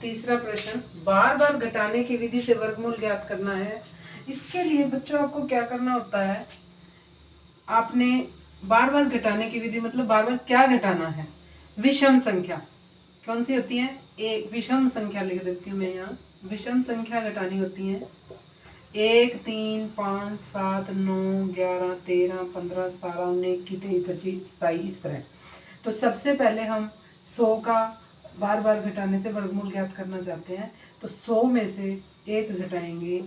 तीसरा प्रश्न, बार बार घटाने की विधि से वर्गमूल ज्ञात करना है। इसके लिए बच्चों आपको क्या करना होता है, आपने बार बार घटाने की विधि मतलब बार बार क्या घटाना है, विषम संख्या कौन सी होती है, एक विषम संख्या लिख देती हूँ मैं यहाँ, विषम संख्या घटानी होती है। 1, 3, 5, 7, 9, 11, 13, 15, 17, 19, 21, 23, 25, 27 इस तरह। तो सबसे पहले हम 100 का बार बार घटाने से वर्गमूल ज्ञात करना चाहते हैं। तो 100 में से 1 घटाएंगे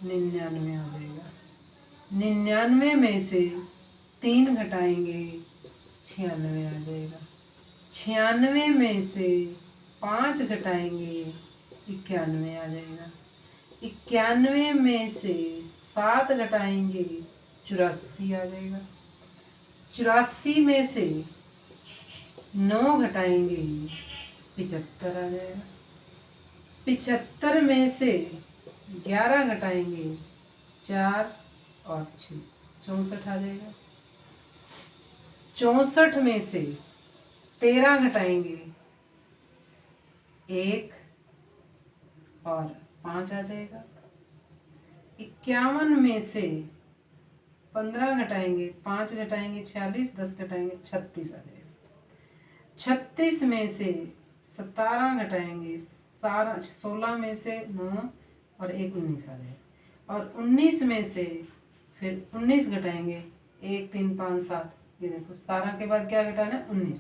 99 आ जाएगा। 99 में से 3 घटाएंगे 96 आ जाएगा। 96 में से 5 घटाएंगे 91 आ जाएगा। 91 में से 7 घटाएंगे 84 आ जाएगा। 84 में से 9 घटाएंगे 75 आ जाएगा। 75 में से 11 घटाएंगे 4 और 6 64 आ जाएगा। 64 में से 13 घटाएंगे 1 और 5 आ जाएगा। 51 में से 15 घटाएंगे 5 घटाएंगे 46, 10 घटाएंगे 36 आ जाएगा। 36 में से 17 घटाएंगे 16 में से 9 और 1 19 आ जाएगा। और 19 में से फिर 19 घटाएंगे 1 3 5 7, ये देखो 17 के बाद क्या घटाना है 19।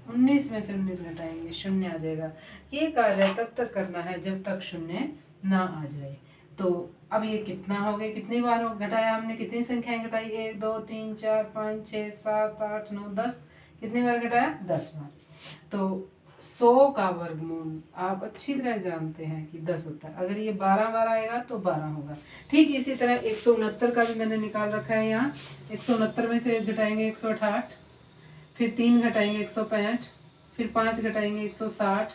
19 में से 19 घटाएंगे 0 आ जाएगा। ये कार्य तब तक करना है जब तक 0 ना आ जाए। तो अब ये कितना हो गया, कितनी बार हो घटाया हमने, कितनी संख्याएं घटाई, 1 2 3 4 5 6 7 8 9 10, कितनी बार घटाया 10 बार। तो 100 का वर्गमूल आप अच्छी तरह जानते हैं कि 10 होता है। अगर ये 12 बार आएगा तो 12 होगा। ठीक इसी तरह 169 का भी मैंने निकाल रखा है यहाँ। 169 में से 1 घटाएंगे 168, फिर 3 घटाएंगे 165, फिर 5 घटाएंगे 160,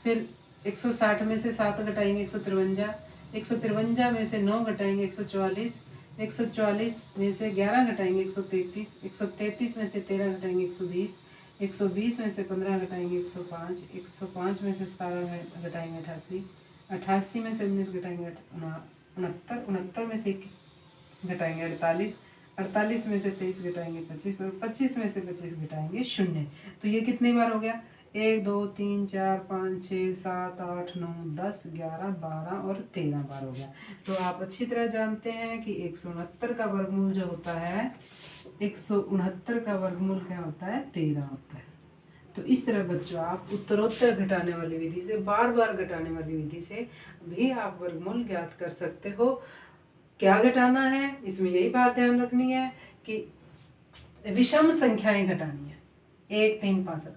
फिर 160 में से 7 घटाएंगे 153, 153 में से 9 घटाएंगे 144, 144 में से 11 घटाएंगे 133, 133 में से 13 घटाएंगे 120, 120 में से 15 घटाएंगे 105, 105 में से 17 घटाएंगे 88, 88 में से 19 घटाएंगे 69, 69 में से 1 घटाएंगे 48, 48 में से 23 घटाएंगे 25 और 25 में से 25 घटाएंगे 0। तो ये कितनी बार हो गया, 1 2 3 4 5 6 7 8 9 10 11 12 और 13 बार हो गया। तो आप अच्छी तरह जानते हैं कि 169 का वर्गमूल जो होता है, 169 का वर्गमूल क्या होता है, 13 होता है। तो इस तरह बच्चों आप उत्तरोत्तर घटाने वाली विधि से, बार बार घटाने वाली विधि से भी आप वर्गमूल ज्ञात कर सकते हो। क्या घटाना है, इसमें यही बात ध्यान रखनी है कि विषम संख्याएं घटानी है, 1 3 5 7,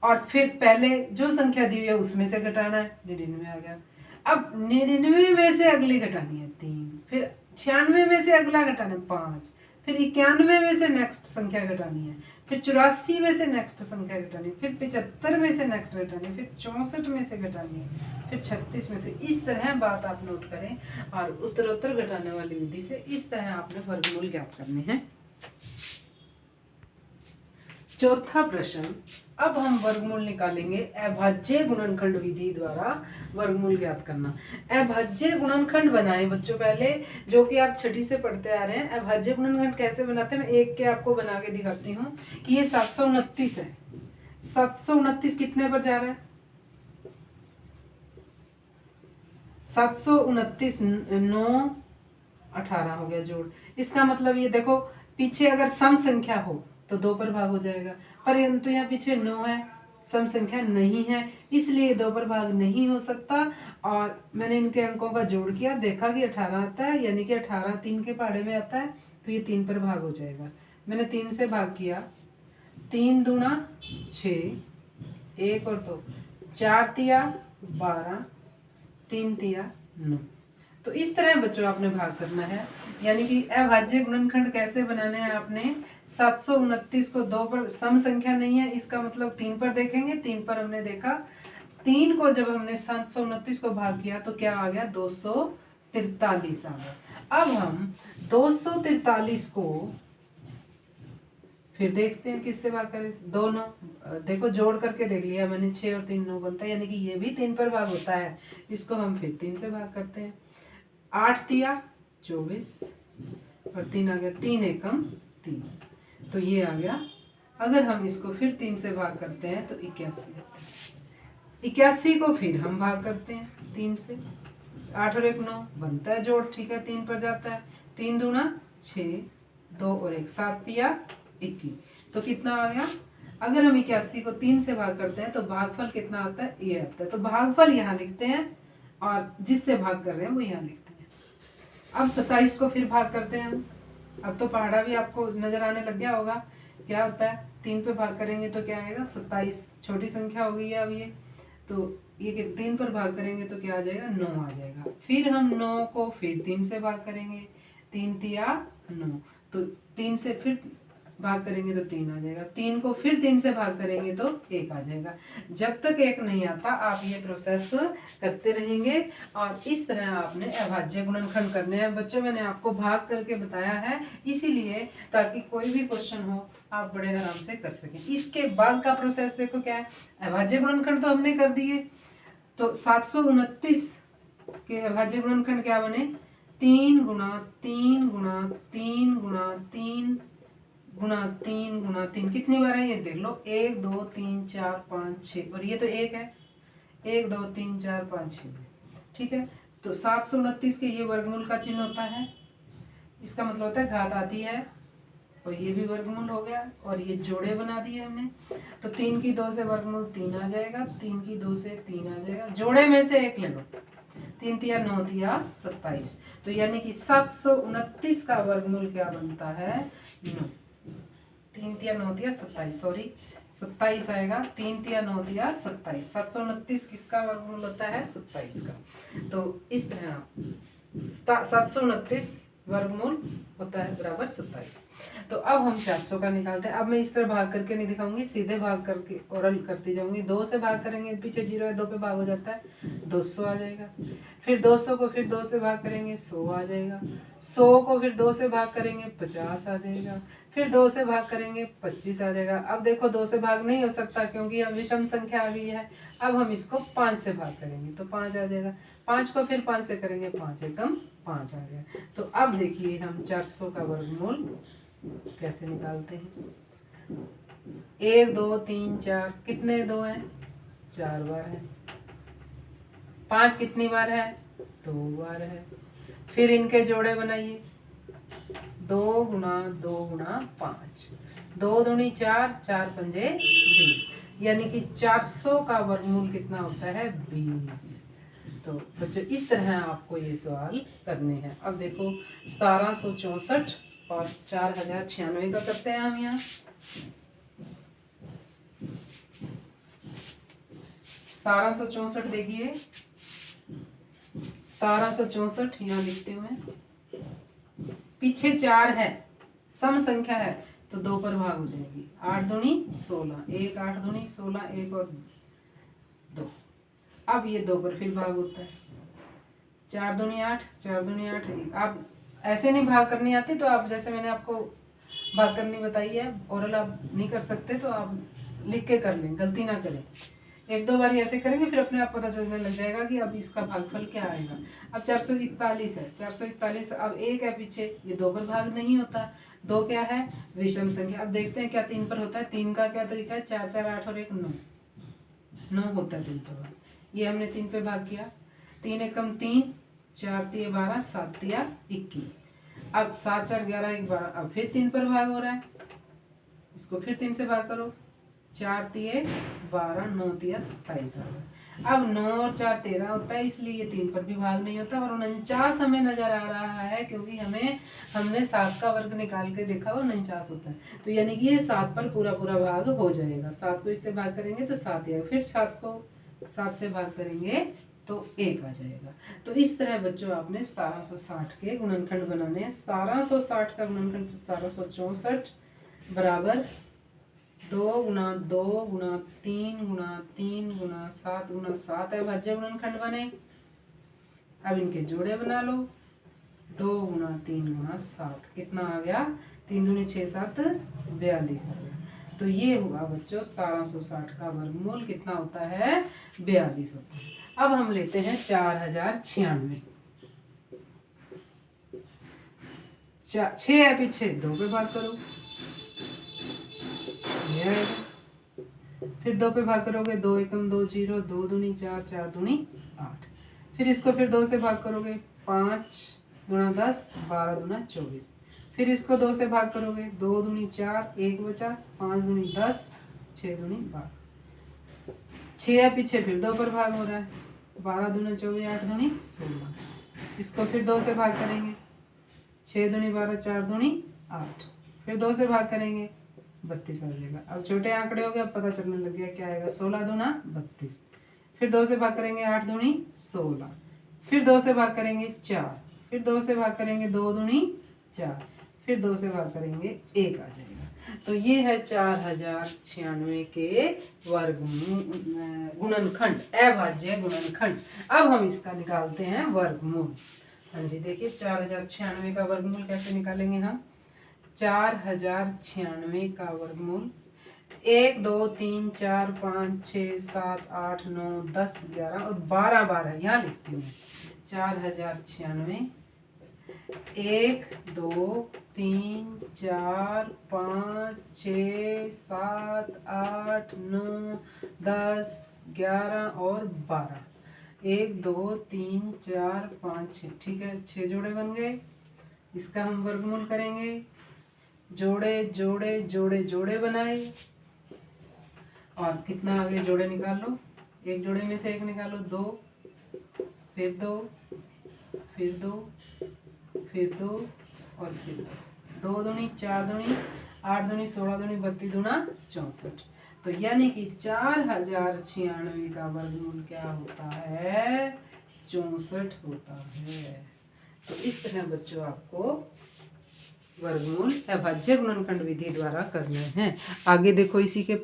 और फिर पहले जो संख्या दी हुई है उसमें से घटाना है, 99 आ गया। अब 99 में से अगली घटानी है 3, फिर 96 में से अगला घटाना है 5, फिर 91 में से नेक्स्ट संख्या घटानी है, फिर 84 में से नेक्स्ट संख्या घटानी है, फिर 75 में से नेक्स्ट घटानी है, फिर 64 में से घटानी है, फिर 36 में से। इस तरह बात आप नोट करें और उत्तरोत्तर घटाने वाली विधि से इस तरह आपने वर्गमूल ज्ञात करने हैं। चौथा प्रश्न, अब हम वर्गमूल निकालेंगे अभाज्य गुणनखंड विधि द्वारा वर्गमूल ज्ञात करना। अभाज्य गुणनखंड बनाए बच्चों पहले, जो कि आप छठी से पढ़ते आ रहे हैं। अभाज्य गुणनखंड कैसे बनाते हैं, मैं एक के आपको बना के दिखाती हूँ कि ये 729 है। 729 कितने पर जा रहा है, 729 9 18 हो गया जोड़। इसका मतलब ये देखो, पीछे अगर सम संख्या हो तो 2 पर भाग हो जाएगा, परंतु यहाँ पीछे 9 है, सम संख्या नहीं है, इसलिए 2 पर भाग नहीं हो सकता। और मैंने इनके अंकों का जोड़ किया, देखा कि 18 आता है, यानी कि 18 3 के पहाड़े में आता है, तो ये 3 पर भाग हो जाएगा। मैंने 3 से भाग किया, 3 दूना 6, 1 और 2 4 तिया 12, 3 तिया 9। तो इस तरह बच्चों आपने भाग करना है। यानी कि अभाज्य गुणनखंड कैसे बनाने हैं आपने, 729 को 2 पर, सम संख्या नहीं है, इसका मतलब 3 पर देखेंगे, 3 पर हमने देखा, 3 को जब हमने 729 को भाग किया तो क्या आ गया, 243 आ गया। अब हम 243 को फिर देखते हैं किससे भाग करें। दोनों देखो जोड़ करके देख लिया मैंने, 6 और 3 9 बनता है, यानी कि ये भी 3 पर भाग होता है। इसको हम फिर 3 से भाग करते हैं। 8 तिया 24 और 3 आ गया, 3 एकम 3, तो ये आ गया। अगर हम इसको फिर 3 से भाग करते हैं तो 81 आता है। 81 को फिर हम भाग करते हैं 3 से, 8 और 1 9 बनता है जोड़, ठीक है, 3 पर जाता है। 3 दूना 6, 2 और 1 7 तिया 21, तो कितना आ गया। अगर हम 81 को 3 से भाग करते हैं तो भागफल कितना आता है, ये आता है। तो भागफल यहाँ लिखते हैं और जिससे भाग कर रहे हैं वो यहाँ लिखते हैं। अब 27 को फिर भाग करते हैं हम। अब तो पहाड़ा भी आपको नजर आने लग गया होगा। क्या होता है, 3 पे भाग करेंगे तो क्या आएगा 27, छोटी संख्या हो गई है अब ये। तो ये 3 पर भाग करेंगे तो क्या आ जाएगा 9 आ जाएगा। फिर हम 9 को फिर 3 से भाग करेंगे, 3 तिया 9, तो 3 से फिर भाग करेंगे तो 3 आ जाएगा। 3 को फिर 3 से भाग करेंगे तो 1 आ जाएगा। जब तक 1 नहीं आता आप ये प्रोसेस करते रहेंगे और इस तरह आपने अभाज्य गुणनखंड करने हैं। बच्चों मैंने आपको भाग करके बताया है इसीलिए ताकि कोई भी क्वेश्चन हो आप बड़े आराम से कर सकें। इसके बाद का प्रोसेस देखो क्या है। अभाज्य गुणनखंड तो हमने कर दिए, तो 729 के अभाज्य गुणनखंड क्या बने, 3 गुणा 3 गुणा 3 गुणा 3 गुणा 3 गुणा 3, कितनी बार है ये देख लो, 1 2 3 4 5 6, और ये तो 1 है, 1 2 3 4 5 6, ठीक है। तो 729 के ये वर्गमूल का चिन्ह होता है, इसका मतलब होता है घात आती है, और ये भी वर्गमूल हो गया, और ये जोड़े बना दिए हमने। तो 3 की 2 से वर्गमूल 3 आ जाएगा, 3 की 2 से 3 आ जाएगा, जोड़े में से 1 ले लो, 3 तिया 9 तिया 27, तो यानी कि 729 का वर्गमूल क्या बनता है 9, 3 तिया 9 तिया 27, सॉरी 27 आएगा, 3 तिया 9 तिया 27, 729 किसका वर्गमूल होता है 27 का। तो इस तरह 729 वर्गमूल होता है बराबर 27। तो अब हम 400 का निकालते हैं। अब मैं इस तरह भाग करके नहीं दिखाऊंगी, सीधे भाग करके ओरल करती जाऊंगी। 2 से भाग करेंगे, पीछे 0 है, 2 पे भाग हो जाता है, 200 आ जाएगा। फिर 200 को फिर 2 से भाग करेंगे 100 आ जाएगा। 100 को फिर 2 से भाग करेंगे 50 आ जाएगा। फिर 2 से भाग करेंगे 25 आ जाएगा। अब देखो 2 से भाग नहीं हो सकता क्योंकि अब विषम संख्या आ गई है। अब हम इसको 5 से भाग करेंगे तो 5 आ जाएगा। 5 को फिर 5 से करेंगे, 5 एकम 5 आ गया। तो अब देखिए हम 400 का वर्गमूल कैसे निकालते हैं। 1 2 3 4, कितने 2 हैं, 4 बार है। 5 कितनी बार है, 2 बार है। फिर इनके जोड़े बनाइए, 2 गुणा 2 गुणा 5, 2 दूनी 4, 4 पंजे 20, यानी कि 400 का वर्गमूल कितना होता है 20। तो बच्चों इस तरह आपको ये सवाल करने हैं। अब देखो 1764 और 4096 का करते हैं हम यहाँ। 1764 देखिए, 1764 यहाँ लिखते हुए, पीछे 4 है, सम संख्या है तो 2 पर भाग हो जाएगी। 8 दूनी 16, 1 8 दूनी 16, 1 और 2। अब ये 2 पर फिर भाग होता है, 4 दूनी 8, 4 दूनी 8, 1। आप ऐसे नहीं भाग करनी आती तो आप, जैसे मैंने आपको भाग करनी बताई है, ओरल आप नहीं कर सकते तो आप लिख के कर लें, गलती ना करें। 1 2 बार ऐसे करेंगे फिर अपने आप पता चलने लग जाएगा कि अब इसका भागफल क्या आएगा। अब 441 है, 441, अब 1 है पीछे, ये 2 पर भाग नहीं होता। 2 क्या है, विषम संख्या। अब देखते हैं क्या 3 पर होता है। 3 का क्या तरीका है, 4 4 8 और 1 9, 9 होता है 3 पर भाग। ये हमने 3 पे भाग किया, 3 एकम 3, 4 तिया 12, 7 तिया 21। अब 7 4 11 1 12, अब फिर 3 पर भाग हो रहा है, इसको फिर 3 से भाग करो, 4 तिये 12, 9 तिया 27 आ गया। अब 9 और 4 13 होता है, इसलिए ये 3 पर भी भाग नहीं होता। और 49 हमें नजर आ रहा है क्योंकि हमने 7 का वर्ग निकाल के देखा, वो 49 होता है। तो यानी कि ये 7 पर पूरा पूरा भाग हो जाएगा। 7 को इससे भाग करेंगे तो 7 आएगा, फिर 7 को 7 से भाग करेंगे तो 1 आ जाएगा। तो इस तरह बच्चों आपने 1760 के गुणनखंड बनाने हैं। 1760 का गुणनखंड 1764 बराबर 2 गुणा 2 गुणा 3 गुणा 3 गुणा 7 गुणा 7 है भाज्य गुणनखंड बने। अब इनके जोड़े बना लो, 2 गुणा 3 गुणा 7, कितना आ गया 3 दूनी 6 7 42 आ गया। तो ये हुआ बच्चों 1760 का वर्गमूल कितना होता है 42 होता है। अब हम लेते हैं 4096। 6 है पीछे 2 पे भाग करो, ये आएगा। फिर 2 पे भाग करोगे 2 एकम 2 0, 2 दूनी 4 4 दूनी 8। फिर इसको फिर 2 से भाग करोगे 5 गुणा 10 12 दूना 24। फिर इसको 2 से भाग करोगे 2 दूनी 4 1 बचा 5 दूनी 10 6 दूनी 12। 6 है पीछे फिर 2 पर भाग हो रहा है 12 दूना 24 8 दूनी 16। इसको फिर 2 से भाग करेंगे 6 दूनी 12 4 दूनी 8। फिर 2 से भाग करेंगे 32 आ जाएगा। अब छोटे आंकड़े हो गए, अब पता चलने लग गया क्या आएगा 16 दूना 32। फिर 2 से भाग करेंगे 8 दूनी 16। फिर 2 से भाग करेंगे 4। फिर 2 से भाग करेंगे 2 दूनी 4। फिर 2 से भाग करेंगे 1 आ जाएगा। तो ये है 4096 के गुणनखंड, अभाज्य गुणनखंड। अब हम इसका निकालते हैं वर्गमूल। हाँ जी देखिए 4096 का वर्गमूल कैसे निकालेंगे हम। 4096 का वर्गमूल 1 2 3 4 5 6 7 8 9 10 11 और 12 12 यहाँ लिखती हूँ। 4096 1 2 3 4 5 6 7 8 9 10 11 और 12। 1 2 3 4 5 6, ठीक है 6 जोड़े बन गए। इसका हम वर्गमूल करेंगे, जोड़े जोड़े जोड़े जोड़े बनाए और कितना आगे जोड़े निकाल लो। एक जोड़े में से एक निकालो 2, फिर 2, फिर 2, फिर 2 और फिर 2। 2 दूनी 4 दूनी 8 दूनी 16 दूनी 32 दूना 64। तो यानी कि 4096 का वर्गमूल क्या होता है 64 होता है। तो इस तरह बच्चों आपको वर्गमूल अभाज्य गुणनखंड विधि द्वारा करने हैं। आगे देखो इसी के